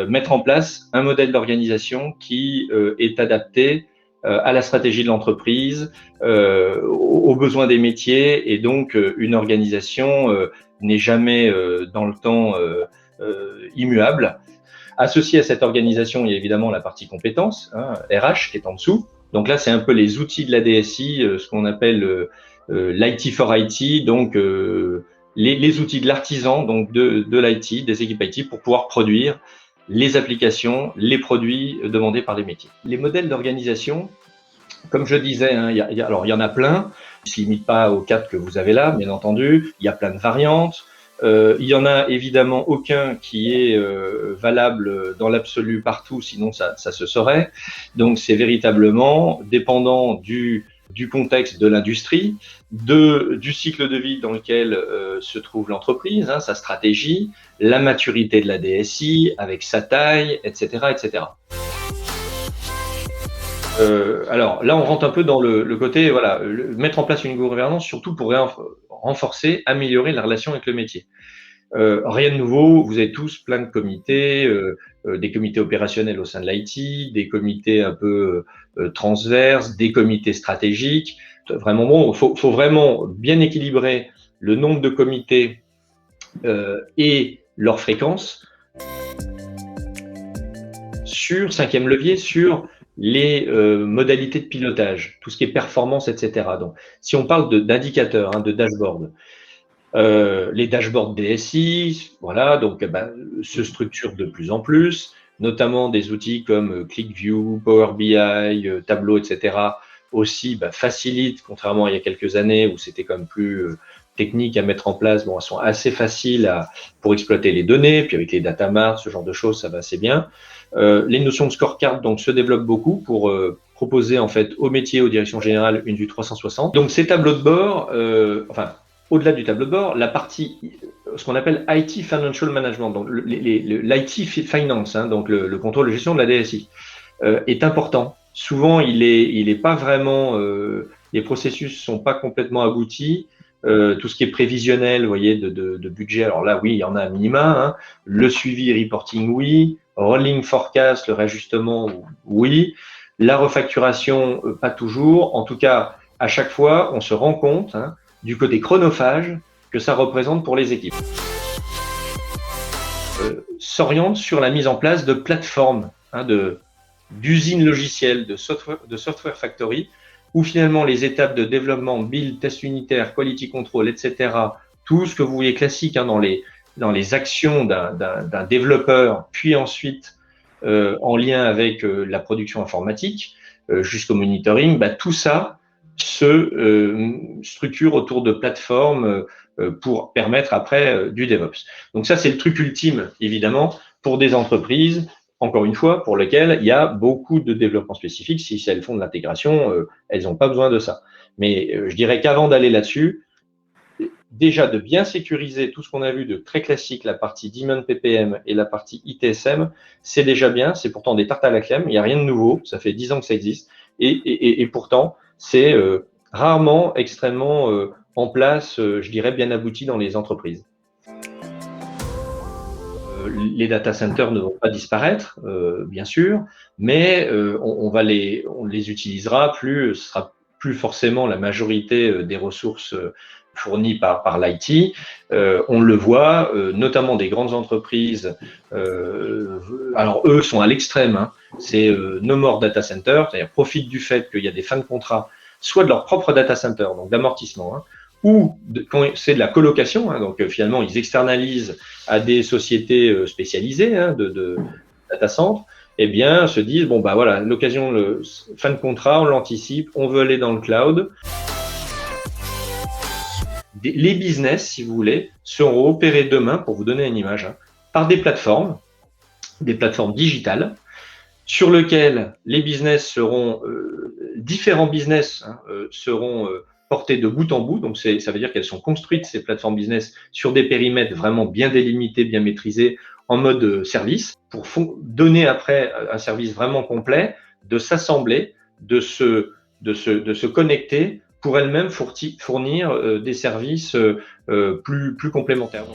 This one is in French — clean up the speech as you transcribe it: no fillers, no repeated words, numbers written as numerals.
mettre en place un modèle d'organisation qui est adapté à la stratégie de l'entreprise, aux besoins des métiers, et donc une organisation n'est jamais dans le temps immuable. Associé à cette organisation, il y a évidemment la partie compétences, RH, qui est en dessous. Donc là, c'est un peu les outils de la DSI, ce qu'on appelle l'IT for IT, donc les outils de l'artisan, donc de l'IT, des équipes IT, pour pouvoir produire les applications, les produits demandés par les métiers. Les modèles d'organisation, comme je disais, alors il y en a plein. Ils ne se limitent pas aux 4 que vous avez là, bien entendu. Il y a plein de variantes. Il y en a évidemment aucun qui est valable dans l'absolu partout, sinon ça se saurait. Donc c'est véritablement dépendant du contexte de l'industrie, du cycle de vie dans lequel se trouve l'entreprise, sa stratégie, la maturité de la DSI avec sa taille, etc., etc. Alors là, on rentre un peu dans le côté, voilà, mettre en place une gouvernance, surtout pour renforcer, améliorer la relation avec le métier. Rien de nouveau, vous avez tous plein de comités, des comités opérationnels au sein de l'IT, des comités un peu transverses, des comités stratégiques. Vraiment bon, faut vraiment bien équilibrer le nombre de comités et leur fréquence. Sur cinquième levier, sur les modalités de pilotage, tout ce qui est performance, etc. Donc, si on parle d'indicateurs, de dashboard, les dashboards DSI, voilà, donc se structurent de plus en plus, notamment des outils comme ClickView, Power BI, Tableau, etc. aussi facilitent, contrairement à il y a quelques années où c'était quand même plus technique à mettre en place. Bon, elles sont assez faciles pour exploiter les données, puis avec les data marts, ce genre de choses, ça va assez bien. Les notions de scorecard donc se développent beaucoup pour proposer en fait aux métiers, aux directions générales une vue 360. Donc ces tableaux de bord, au-delà du tableau de bord, la partie, ce qu'on appelle IT Financial Management, donc l'IT Finance, donc le contrôle de gestion de la DSI, est important. Souvent, il est pas vraiment, les processus sont pas complètement aboutis. Tout ce qui est prévisionnel, vous voyez, de budget, alors là, oui, il y en a un minima. Le suivi reporting, oui. Rolling forecast, le réajustement, oui. La refacturation, pas toujours. En tout cas, à chaque fois, on se rend compte du côté chronophage que ça représente pour les équipes. S'oriente sur la mise en place de plateformes, d'usines logicielles, de software factory, où finalement les étapes de développement, build, test unitaire, quality control, etc., tout ce que vous voyez classique dans les actions d'un développeur, puis ensuite en lien avec la production informatique, jusqu'au monitoring, tout ça se structure autour de plateformes pour permettre après du DevOps. Donc ça, c'est le truc ultime, évidemment, pour des entreprises, encore une fois, pour lesquelles il y a beaucoup de développement spécifique. Si elles font de l'intégration, elles n'ont pas besoin de ça. Mais je dirais qu'avant d'aller là-dessus, déjà de bien sécuriser tout ce qu'on a vu de très classique, la partie Demand PPM et la partie ITSM, c'est déjà bien. C'est pourtant des tartes à la crème. Il n'y a rien de nouveau. Ça fait 10 ans que ça existe. Et pourtant, c'est rarement extrêmement en place, je dirais, bien abouti dans les entreprises. Les data centers ne vont pas disparaître, bien sûr, mais on les utilisera plus, ce sera plus forcément la majorité des ressources fournies par l'IT. On le voit, notamment des grandes entreprises, alors eux sont à l'extrême, c'est no more data center, c'est-à-dire profitent du fait qu'il y a des fins de contrat, soit de leur propre data center, donc d'amortissement, ou quand c'est de la colocation, donc finalement ils externalisent à des sociétés spécialisées de data center, eh bien se disent bon voilà, l'occasion, fin de contrat, on l'anticipe, on veut aller dans le cloud. Les business, si vous voulez, seront opérés demain, pour vous donner une image, par des plateformes digitales, sur lesquelles les business seront, différents business seront portées de bout en bout. Donc, ça veut dire qu'elles sont construites, ces plateformes business, sur des périmètres vraiment bien délimités, bien maîtrisés, en mode service, pour donner après un service vraiment complet, de s'assembler, de se connecter pour elles-mêmes fournir des services plus complémentaires.